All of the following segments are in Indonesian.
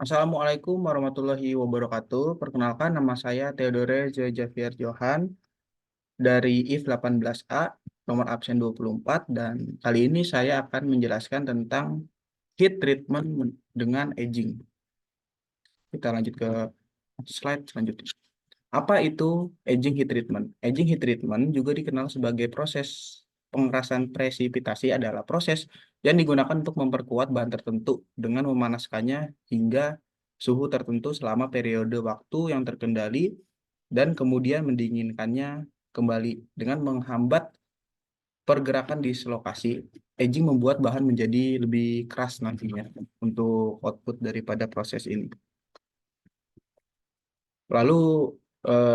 Assalamualaikum warahmatullahi wabarakatuh. Perkenalkan nama saya Theodore Javier Johan dari IF 18A, nomor absen 24, dan kali ini saya akan menjelaskan tentang heat treatment dengan aging. Kita lanjut ke slide selanjutnya. Apa itu aging heat treatment? Aging heat treatment juga dikenal sebagai proses pengerasan presipitasi adalah proses yang digunakan untuk memperkuat bahan tertentu dengan memanaskannya hingga suhu tertentu selama periode waktu yang terkendali dan kemudian mendinginkannya kembali dengan menghambat pergerakan dislokasi. Aging membuat bahan menjadi lebih keras nantinya untuk output daripada proses ini. Lalu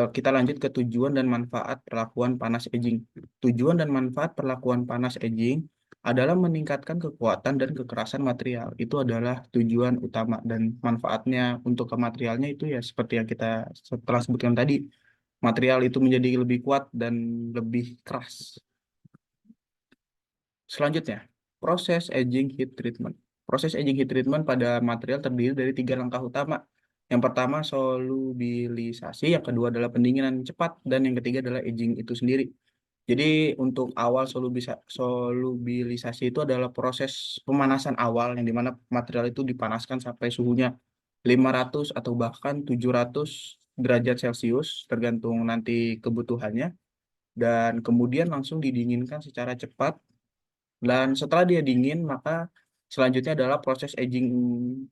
kita lanjut ke tujuan dan manfaat perlakuan panas aging. Tujuan dan manfaat perlakuan panas aging adalah meningkatkan kekuatan dan kekerasan material. Itu adalah tujuan utama dan manfaatnya untuk ke materialnya itu ya seperti yang kita setelah sebutkan tadi. Material itu menjadi lebih kuat dan lebih keras. Selanjutnya, proses aging heat treatment. Proses aging heat treatment pada material terdiri dari tiga langkah utama. Yang pertama solubilisasi, yang kedua adalah pendinginan cepat, dan yang ketiga adalah aging itu sendiri. Jadi untuk awal solubilisasi itu adalah proses pemanasan awal yang dimana material itu dipanaskan sampai suhunya 500 atau bahkan 700 derajat Celcius tergantung nanti kebutuhannya dan kemudian langsung didinginkan secara cepat dan setelah dia dingin, maka selanjutnya adalah proses aging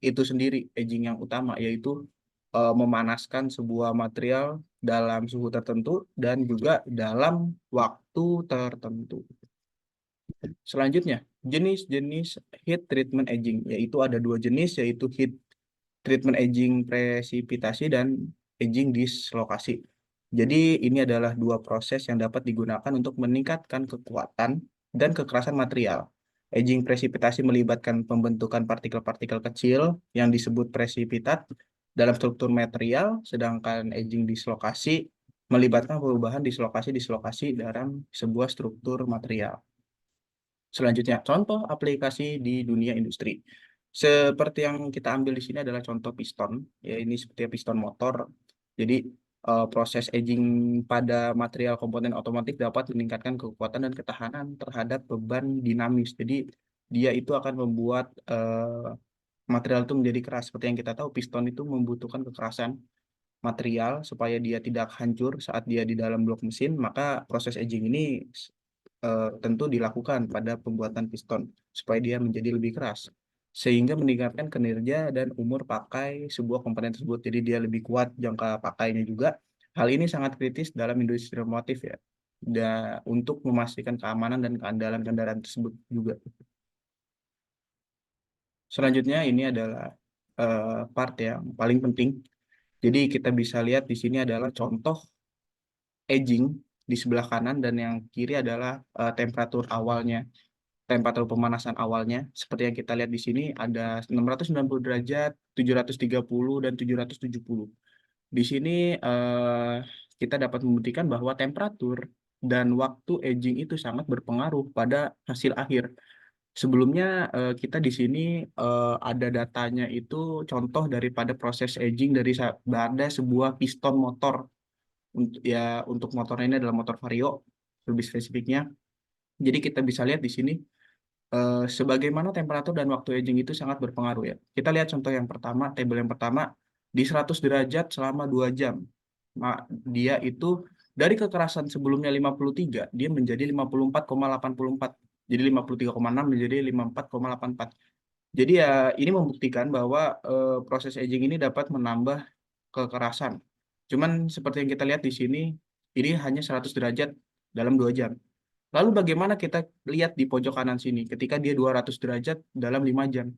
itu sendiri, aging yang utama, yaitu memanaskan sebuah material dalam suhu tertentu dan juga dalam waktu tertentu. Selanjutnya, jenis-jenis heat treatment aging, yaitu ada dua jenis, yaitu heat treatment aging presipitasi dan aging dislokasi. Jadi ini adalah dua proses yang dapat digunakan untuk meningkatkan kekuatan dan kekerasan material. Aging presipitasi melibatkan pembentukan partikel-partikel kecil yang disebut presipitat dalam struktur material, sedangkan aging dislokasi melibatkan perubahan dislokasi-dislokasi dalam sebuah struktur material. Selanjutnya, contoh aplikasi di dunia industri. Seperti yang kita ambil di sini adalah contoh piston, ya ini seperti piston motor. Jadi proses aging pada material komponen otomotif dapat meningkatkan kekuatan dan ketahanan terhadap beban dinamis. Jadi dia itu akan membuat material itu menjadi keras. Seperti yang kita tahu, piston itu membutuhkan kekerasan material supaya dia tidak hancur saat dia di dalam blok mesin. Maka proses aging ini tentu dilakukan pada pembuatan piston supaya dia menjadi lebih keras sehingga meningkatkan kinerja dan umur pakai sebuah komponen tersebut. Jadi dia lebih kuat jangka pakainya juga. Hal ini sangat kritis dalam industri otomotif ya. Untuk memastikan keamanan dan keandalan kendaraan tersebut juga. Selanjutnya ini adalah part yang paling penting. Jadi kita bisa lihat di sini adalah contoh aging di sebelah kanan dan yang kiri adalah temperatur awalnya. Temperatur pemanasan awalnya seperti yang kita lihat di sini ada 690 derajat, 730 dan 770. Di sini kita dapat membuktikan bahwa temperatur dan waktu aging itu sangat berpengaruh pada hasil akhir. Sebelumnya kita di sini ada datanya itu contoh daripada proses aging pada sebuah piston motor. Untuk motornya ini adalah motor Vario lebih spesifiknya. Jadi kita bisa lihat di sini sebagaimana temperatur dan waktu aging itu sangat berpengaruh ya. Kita lihat contoh yang pertama, tabel yang pertama, di 100 derajat selama 2 jam. Dia itu dari kekerasan sebelumnya 53, dia menjadi 54,84. Jadi 53,6 menjadi 54,84. Jadi ya ini membuktikan bahwa proses aging ini dapat menambah kekerasan. Cuman seperti yang kita lihat di sini, ini hanya 100 derajat dalam 2 jam. Lalu bagaimana kita lihat di pojok kanan sini ketika dia 200 derajat dalam 5 jam.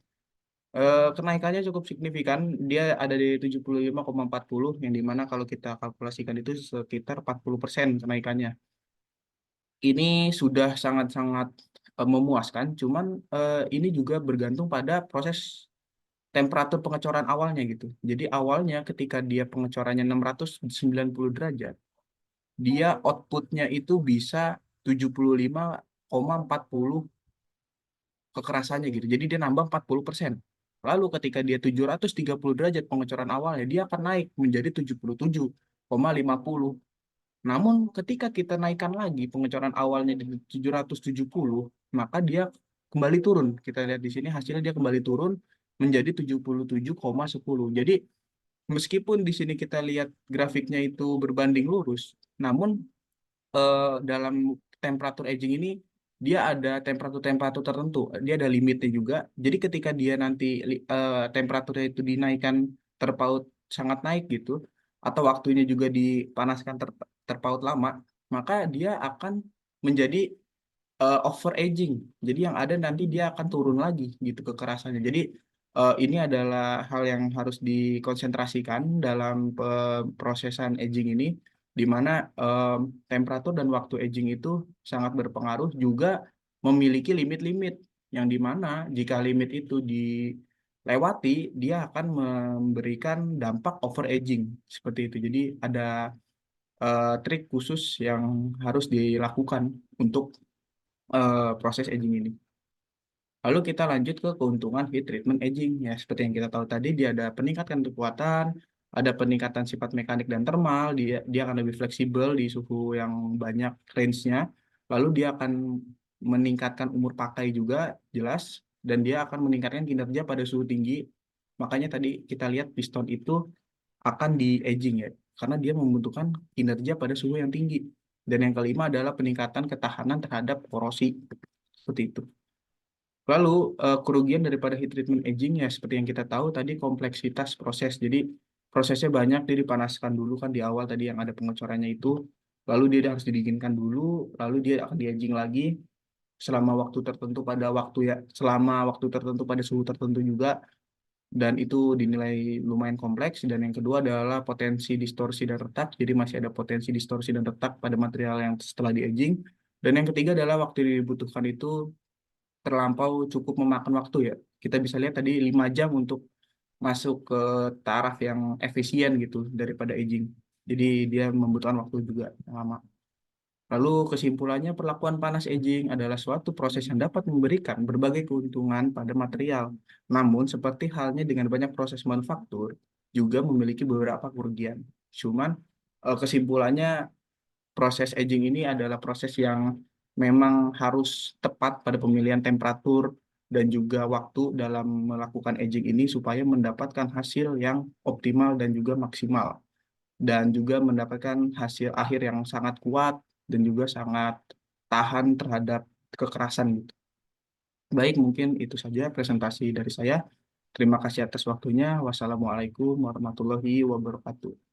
Kenaikannya cukup signifikan, dia ada di 75,40 yang dimana kalau kita kalkulasikan itu sekitar 40% kenaikannya. Ini sudah sangat-sangat memuaskan, cuman ini juga bergantung pada proses temperatur pengecoran awalnya gitu. Jadi awalnya ketika dia pengecorannya 690 derajat, dia outputnya itu bisa 75,40 kekerasannya gitu. Jadi dia nambah 40%. Lalu ketika dia 730 derajat pengecoran awalnya, dia akan naik menjadi 77,50. Namun ketika kita naikkan lagi pengecoran awalnya di 770, maka dia kembali turun. Kita lihat di sini hasilnya dia kembali turun menjadi 77,10. Jadi meskipun di sini kita lihat grafiknya itu berbanding lurus, namun dalam temperatur aging ini dia ada temperatur-temperatur tertentu, dia ada limitnya juga. Jadi ketika dia nanti temperaturnya itu dinaikkan terpaut sangat naik gitu, atau waktunya juga dipanaskan terpaut lama, maka dia akan menjadi overaging. Jadi yang ada nanti dia akan turun lagi gitu kekerasannya. Jadi ini adalah hal yang harus dikonsentrasikan dalam prosesan aging ini, di mana temperatur dan waktu aging itu sangat berpengaruh, juga memiliki limit-limit yang di mana jika limit itu dilewati, dia akan memberikan dampak overaging seperti itu. Jadi ada trik khusus yang harus dilakukan untuk proses aging ini. Lalu kita lanjut ke keuntungan heat treatment aging. Ya, seperti yang kita tahu tadi, dia ada peningkatan kekuatan, ada peningkatan sifat mekanik dan termal, dia akan lebih fleksibel di suhu yang banyak range-nya. Lalu dia akan meningkatkan umur pakai juga, jelas, dan dia akan meningkatkan kinerja pada suhu tinggi. Makanya tadi kita lihat piston itu akan di aging ya, karena dia membutuhkan kinerja pada suhu yang tinggi. Dan yang kelima adalah peningkatan ketahanan terhadap korosi. Seperti itu. Lalu kerugian daripada heat treatment aging ya seperti yang kita tahu tadi, kompleksitas proses. Jadi prosesnya banyak, dia dipanaskan dulu kan di awal tadi yang ada pengecorannya itu. Lalu dia harus didinginkan dulu, lalu dia akan di aging lagi selama waktu tertentu pada waktu ya selama waktu tertentu pada suhu tertentu juga, dan itu dinilai lumayan kompleks. Dan yang kedua adalah potensi distorsi dan retak. Jadi masih ada potensi distorsi dan retak pada material yang setelah di aging. Dan yang ketiga adalah waktu yang dibutuhkan itu terlampau cukup memakan waktu ya. Kita bisa lihat tadi 5 jam untuk masuk ke taraf yang efisien gitu daripada aging. Jadi dia membutuhkan waktu juga yang lama. Lalu kesimpulannya, perlakuan panas aging adalah suatu proses yang dapat memberikan berbagai keuntungan pada material. Namun seperti halnya dengan banyak proses manufaktur, juga memiliki beberapa kerugian. Cuman kesimpulannya, proses aging ini adalah proses yang memang harus tepat pada pemilihan temperatur dan juga waktu dalam melakukan aging ini supaya mendapatkan hasil yang optimal dan juga maksimal, dan juga mendapatkan hasil akhir yang sangat kuat dan juga sangat tahan terhadap kekerasan gitu. Baik, mungkin itu saja presentasi dari saya. Terima kasih atas waktunya. Wassalamualaikum warahmatullahi wabarakatuh.